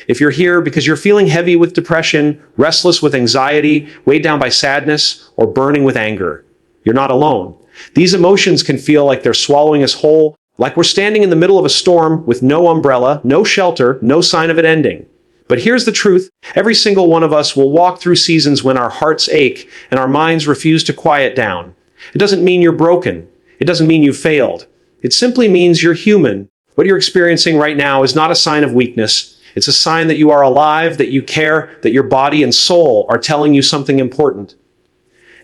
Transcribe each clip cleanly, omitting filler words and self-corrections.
If you're here because you're feeling heavy with depression, restless with anxiety, weighed down by sadness, or burning with anger, you're not alone. These emotions can feel like they're swallowing us whole, like we're standing in the middle of a storm with no umbrella, no shelter, no sign of it ending. But here's the truth. Every single one of us will walk through seasons when our hearts ache and our minds refuse to quiet down. It doesn't mean you're broken. It doesn't mean you failed. It simply means you're human. What you're experiencing right now is not a sign of weakness. It's a sign that you are alive, that you care, that your body and soul are telling you something important.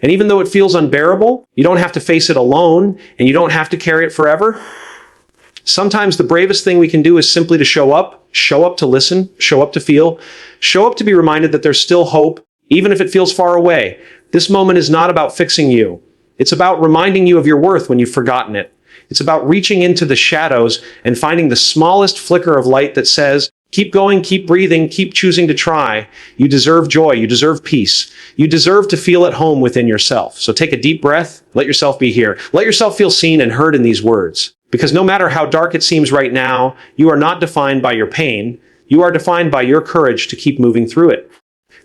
And even though it feels unbearable, you don't have to face it alone, and you don't have to carry it forever. Sometimes the bravest thing we can do is simply to show up to listen, show up to feel, show up to be reminded that there's still hope, even if it feels far away. This moment is not about fixing you. It's about reminding you of your worth when you've forgotten it. It's about reaching into the shadows and finding the smallest flicker of light that says, keep going, keep breathing, keep choosing to try. You deserve joy. You deserve peace. You deserve to feel at home within yourself. So take a deep breath. Let yourself be here. Let yourself feel seen and heard in these words. Because no matter how dark it seems right now, you are not defined by your pain. You are defined by your courage to keep moving through it.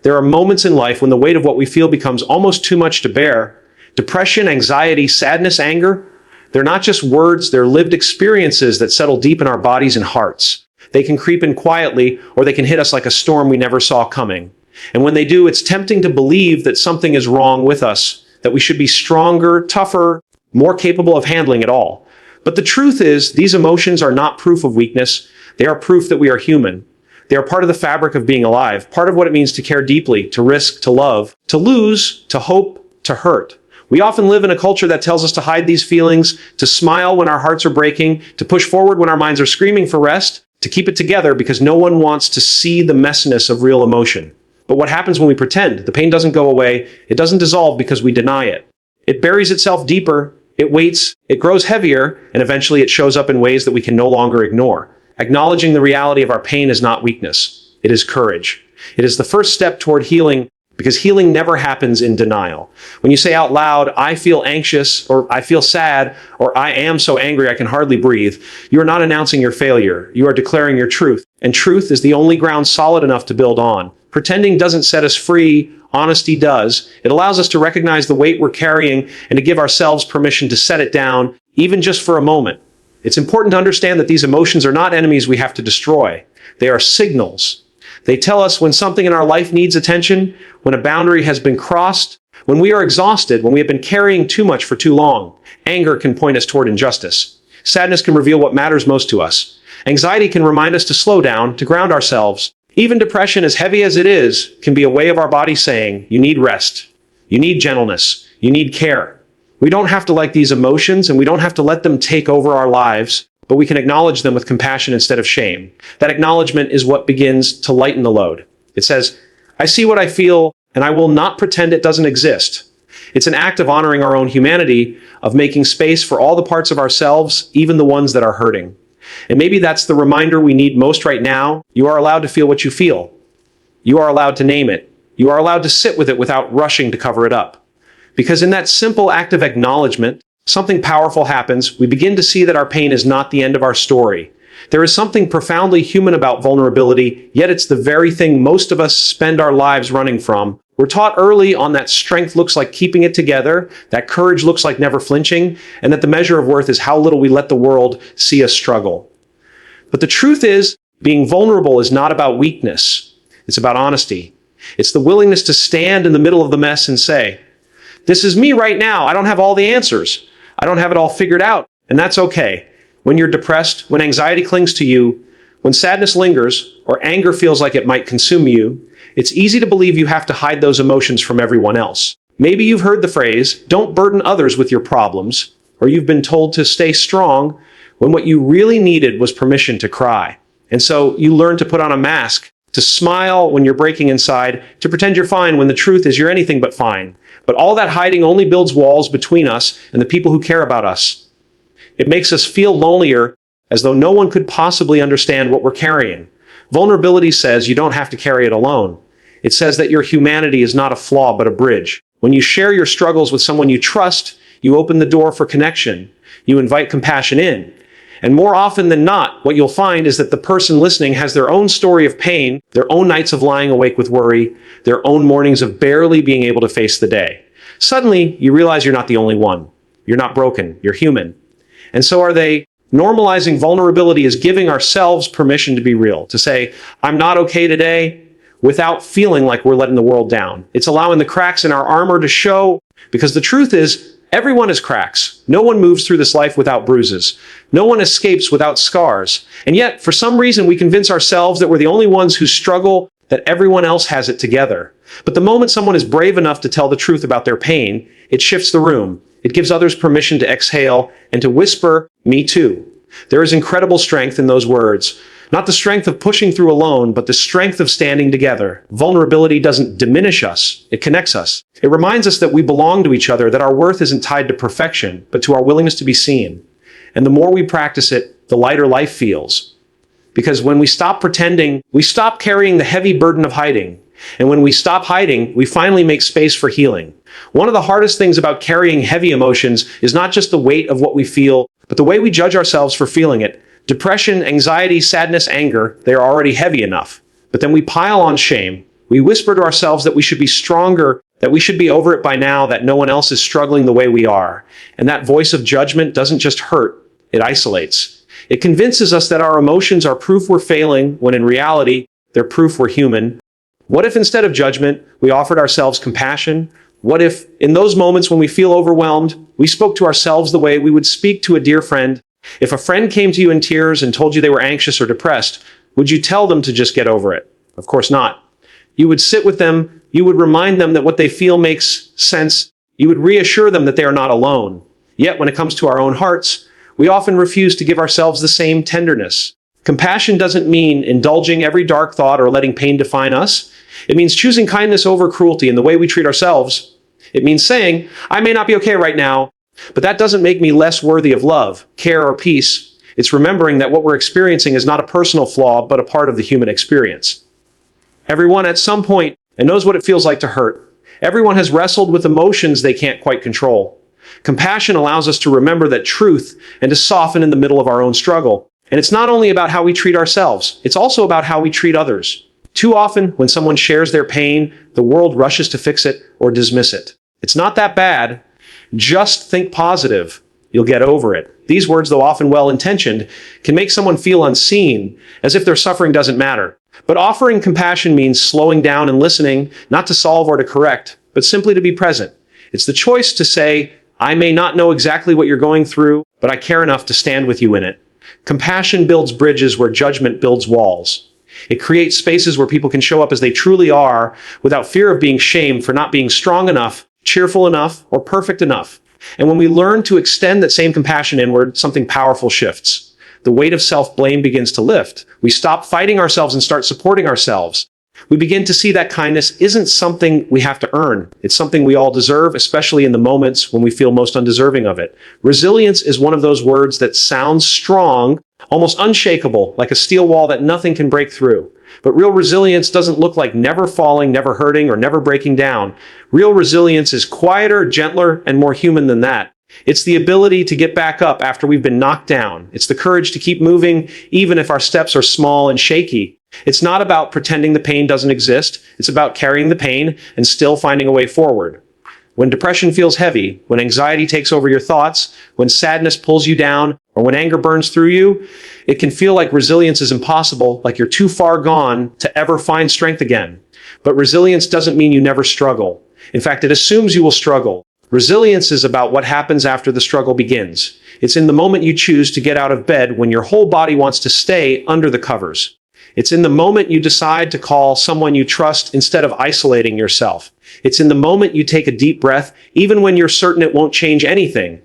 There are moments in life when the weight of what we feel becomes almost too much to bear. Depression, anxiety, sadness, anger, they're not just words, they're lived experiences that settle deep in our bodies and hearts. They can creep in quietly, or they can hit us like a storm we never saw coming. And when they do, it's tempting to believe that something is wrong with us, that we should be stronger, tougher, more capable of handling it all. But the truth is, these emotions are not proof of weakness. They are proof that we are human. They are part of the fabric of being alive, part of what it means to care deeply, to risk, to love, to lose, to hope, to hurt. We often live in a culture that tells us to hide these feelings, to smile when our hearts are breaking, to push forward when our minds are screaming for rest, to keep it together because no one wants to see the messiness of real emotion. But what happens when we pretend? The pain doesn't go away. It doesn't dissolve because we deny it. It buries itself deeper. It waits, it grows heavier, and eventually it shows up in ways that we can no longer ignore. Acknowledging the reality of our pain is not weakness. It is courage. It is the first step toward healing, because healing never happens in denial. When you say out loud, I feel anxious, or I feel sad, or I am so angry I can hardly breathe, you are not announcing your failure. You are declaring your truth. And truth is the only ground solid enough to build on. Pretending doesn't set us free. Honesty does. It allows us to recognize the weight we're carrying and to give ourselves permission to set it down, even just for a moment. It's important to understand that these emotions are not enemies we have to destroy. They are signals. They tell us when something in our life needs attention, when a boundary has been crossed, when we are exhausted, when we have been carrying too much for too long. Anger can point us toward injustice. Sadness can reveal what matters most to us. Anxiety can remind us to slow down, to ground ourselves. Even depression, as heavy as it is, can be a way of our body saying, you need rest, you need gentleness, you need care. We don't have to like these emotions, and we don't have to let them take over our lives, but we can acknowledge them with compassion instead of shame. That acknowledgement is what begins to lighten the load. It says, I see what I feel, and I will not pretend it doesn't exist. It's an act of honoring our own humanity, of making space for all the parts of ourselves, even the ones that are hurting. And maybe that's the reminder we need most right now. You are allowed to feel what you feel. You are allowed to name it. You are allowed to sit with it without rushing to cover it up. Because in that simple act of acknowledgement, something powerful happens. We begin to see that our pain is not the end of our story. There is something profoundly human about vulnerability, yet it's the very thing most of us spend our lives running from. We're taught early on that strength looks like keeping it together, that courage looks like never flinching, and that the measure of worth is how little we let the world see us struggle. But the truth is, being vulnerable is not about weakness. It's about honesty. It's the willingness to stand in the middle of the mess and say, this is me right now. I don't have all the answers. I don't have it all figured out, and that's okay. When you're depressed, when anxiety clings to you, when sadness lingers, or anger feels like it might consume you, it's easy to believe you have to hide those emotions from everyone else. Maybe you've heard the phrase, don't burden others with your problems, or you've been told to stay strong when what you really needed was permission to cry. And so you learn to put on a mask, to smile when you're breaking inside, to pretend you're fine when the truth is you're anything but fine. But all that hiding only builds walls between us and the people who care about us. It makes us feel lonelier, as though no one could possibly understand what we're carrying. Vulnerability says you don't have to carry it alone. It says that your humanity is not a flaw, but a bridge. When you share your struggles with someone you trust, you open the door for connection. You invite compassion in. And more often than not, what you'll find is that the person listening has their own story of pain, their own nights of lying awake with worry, their own mornings of barely being able to face the day. Suddenly, you realize you're not the only one. You're not broken. You're human. And so are they. Normalizing vulnerability is giving ourselves permission to be real, to say, I'm not okay today, without feeling like we're letting the world down. It's allowing the cracks in our armor to show, because the truth is, everyone has cracks. No one moves through this life without bruises. No one escapes without scars. And yet, for some reason, we convince ourselves that we're the only ones who struggle, that everyone else has it together. But the moment someone is brave enough to tell the truth about their pain, it shifts the room. It gives others permission to exhale and to whisper, me too. There is incredible strength in those words. Not the strength of pushing through alone, but the strength of standing together. Vulnerability doesn't diminish us, it connects us. It reminds us that we belong to each other, that our worth isn't tied to perfection, but to our willingness to be seen. And the more we practice it, the lighter life feels. Because when we stop pretending, we stop carrying the heavy burden of hiding. And when we stop hiding, we finally make space for healing. One of the hardest things about carrying heavy emotions is not just the weight of what we feel, but the way we judge ourselves for feeling it. Depression, anxiety, sadness, anger, they are already heavy enough. But then we pile on shame. We whisper to ourselves that we should be stronger, that we should be over it by now, that no one else is struggling the way we are. And that voice of judgment doesn't just hurt, it isolates. It convinces us that our emotions are proof we're failing, when in reality, they're proof we're human. What if instead of judgment, we offered ourselves compassion? What if, in those moments when we feel overwhelmed, we spoke to ourselves the way we would speak to a dear friend? If a friend came to you in tears and told you they were anxious or depressed, would you tell them to just get over it? Of course not. You would sit with them, you would remind them that what they feel makes sense, you would reassure them that they are not alone. Yet when it comes to our own hearts, we often refuse to give ourselves the same tenderness. Compassion doesn't mean indulging every dark thought or letting pain define us. It means choosing kindness over cruelty in the way we treat ourselves. It means saying, I may not be okay right now, but that doesn't make me less worthy of love, care, or peace. It's remembering that what we're experiencing is not a personal flaw, but a part of the human experience. Everyone at some point knows what it feels like to hurt. Everyone has wrestled with emotions they can't quite control. Compassion allows us to remember that truth and to soften in the middle of our own struggle. And it's not only about how we treat ourselves, it's also about how we treat others. Too often, when someone shares their pain, the world rushes to fix it or dismiss it. It's not that bad. Just think positive. You'll get over it. These words, though often well-intentioned, can make someone feel unseen, as if their suffering doesn't matter. But offering compassion means slowing down and listening, not to solve or to correct, but simply to be present. It's the choice to say, I may not know exactly what you're going through, but I care enough to stand with you in it. Compassion builds bridges where judgment builds walls. It creates spaces where people can show up as they truly are, without fear of being shamed for not being strong enough, cheerful enough, or perfect enough. And when we learn to extend that same compassion inward, something powerful shifts. The weight of self-blame begins to lift. We stop fighting ourselves and start supporting ourselves. We begin to see that kindness isn't something we have to earn. It's something we all deserve, especially in the moments when we feel most undeserving of it. Resilience is one of those words that sounds strong, almost unshakable, like a steel wall that nothing can break through. But real resilience doesn't look like never falling, never hurting, or never breaking down. Real resilience is quieter, gentler, and more human than that. It's the ability to get back up after we've been knocked down. It's the courage to keep moving, even if our steps are small and shaky. It's not about pretending the pain doesn't exist. It's about carrying the pain and still finding a way forward. When depression feels heavy, when anxiety takes over your thoughts, when sadness pulls you down, or when anger burns through you, it can feel like resilience is impossible, like you're too far gone to ever find strength again. But resilience doesn't mean you never struggle. In fact, it assumes you will struggle. Resilience is about what happens after the struggle begins. It's in the moment you choose to get out of bed when your whole body wants to stay under the covers. It's in the moment you decide to call someone you trust instead of isolating yourself. It's in the moment you take a deep breath, even when you're certain it won't change anything.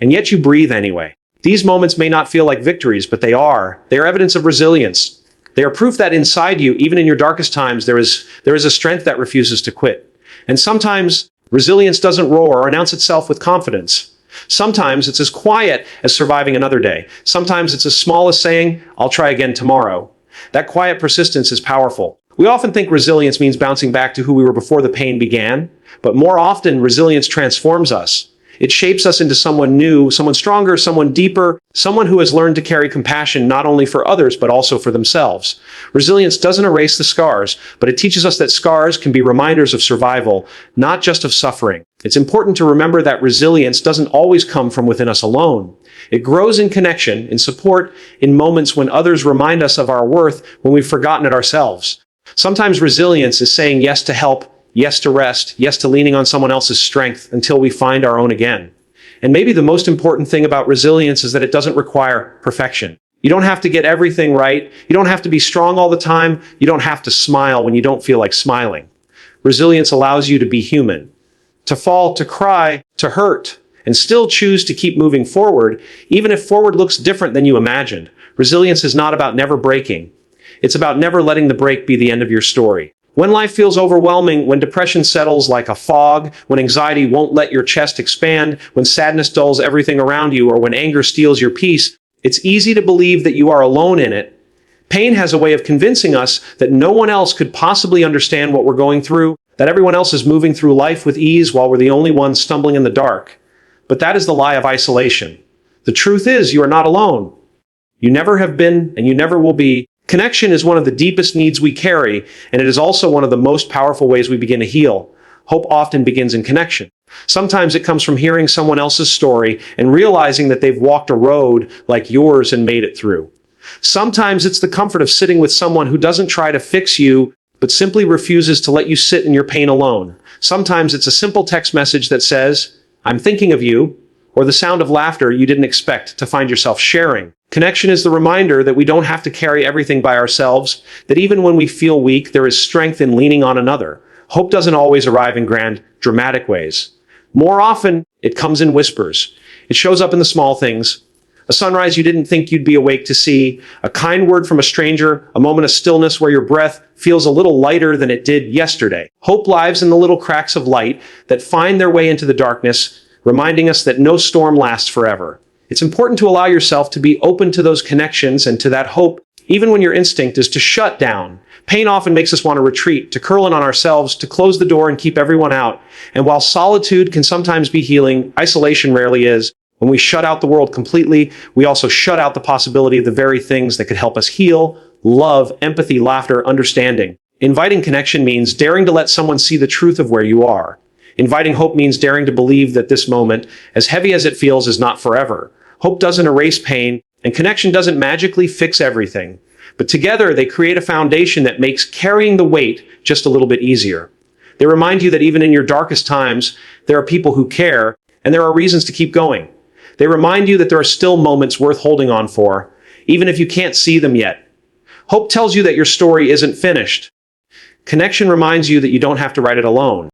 And yet you breathe anyway. These moments may not feel like victories, but they are. They are evidence of resilience. They are proof that inside you, even in your darkest times, there is a strength that refuses to quit. And sometimes resilience doesn't roar or announce itself with confidence. Sometimes it's as quiet as surviving another day. Sometimes it's as small as saying, I'll try again tomorrow. That quiet persistence is powerful. We often think resilience means bouncing back to who we were before the pain began, but more often resilience transforms us. It shapes us into someone new, someone stronger, someone deeper, someone who has learned to carry compassion not only for others, but also for themselves. Resilience doesn't erase the scars, but it teaches us that scars can be reminders of survival, not just of suffering. It's important to remember that resilience doesn't always come from within us alone. It grows in connection, in support, in moments when others remind us of our worth when we've forgotten it ourselves. Sometimes resilience is saying yes to help, yes to rest, yes to leaning on someone else's strength until we find our own again. And maybe the most important thing about resilience is that it doesn't require perfection. You don't have to get everything right. You don't have to be strong all the time. You don't have to smile when you don't feel like smiling. Resilience allows you to be human, to fall, to cry, to hurt, and still choose to keep moving forward, even if forward looks different than you imagined. Resilience is not about never breaking. It's about never letting the break be the end of your story. When life feels overwhelming, when depression settles like a fog, when anxiety won't let your chest expand, when sadness dulls everything around you, or when anger steals your peace, it's easy to believe that you are alone in it. Pain has a way of convincing us that no one else could possibly understand what we're going through, that everyone else is moving through life with ease while we're the only ones stumbling in the dark. But that is the lie of isolation. The truth is, you are not alone. You never have been, and you never will be. Connection is one of the deepest needs we carry, and it is also one of the most powerful ways we begin to heal. Hope often begins in connection. Sometimes it comes from hearing someone else's story and realizing that they've walked a road like yours and made it through. Sometimes it's the comfort of sitting with someone who doesn't try to fix you, but simply refuses to let you sit in your pain alone. Sometimes it's a simple text message that says, "I'm thinking of you," or the sound of laughter you didn't expect to find yourself sharing. Connection is the reminder that we don't have to carry everything by ourselves, that even when we feel weak, there is strength in leaning on another. Hope doesn't always arrive in grand, dramatic ways. More often, it comes in whispers. It shows up in the small things. A sunrise you didn't think you'd be awake to see, a kind word from a stranger, a moment of stillness where your breath feels a little lighter than it did yesterday. Hope lives in the little cracks of light that find their way into the darkness, reminding us that no storm lasts forever. It's important to allow yourself to be open to those connections and to that hope, even when your instinct is to shut down. Pain often makes us want to retreat, to curl in on ourselves, to close the door and keep everyone out. And while solitude can sometimes be healing, isolation rarely is. When we shut out the world completely, we also shut out the possibility of the very things that could help us heal: love, empathy, laughter, understanding. Inviting connection means daring to let someone see the truth of where you are. Inviting hope means daring to believe that this moment, as heavy as it feels, is not forever. Hope doesn't erase pain, and connection doesn't magically fix everything. But together, they create a foundation that makes carrying the weight just a little bit easier. They remind you that even in your darkest times, there are people who care, and there are reasons to keep going. They remind you that there are still moments worth holding on for, even if you can't see them yet. Hope tells you that your story isn't finished. Connection reminds you that you don't have to write it alone.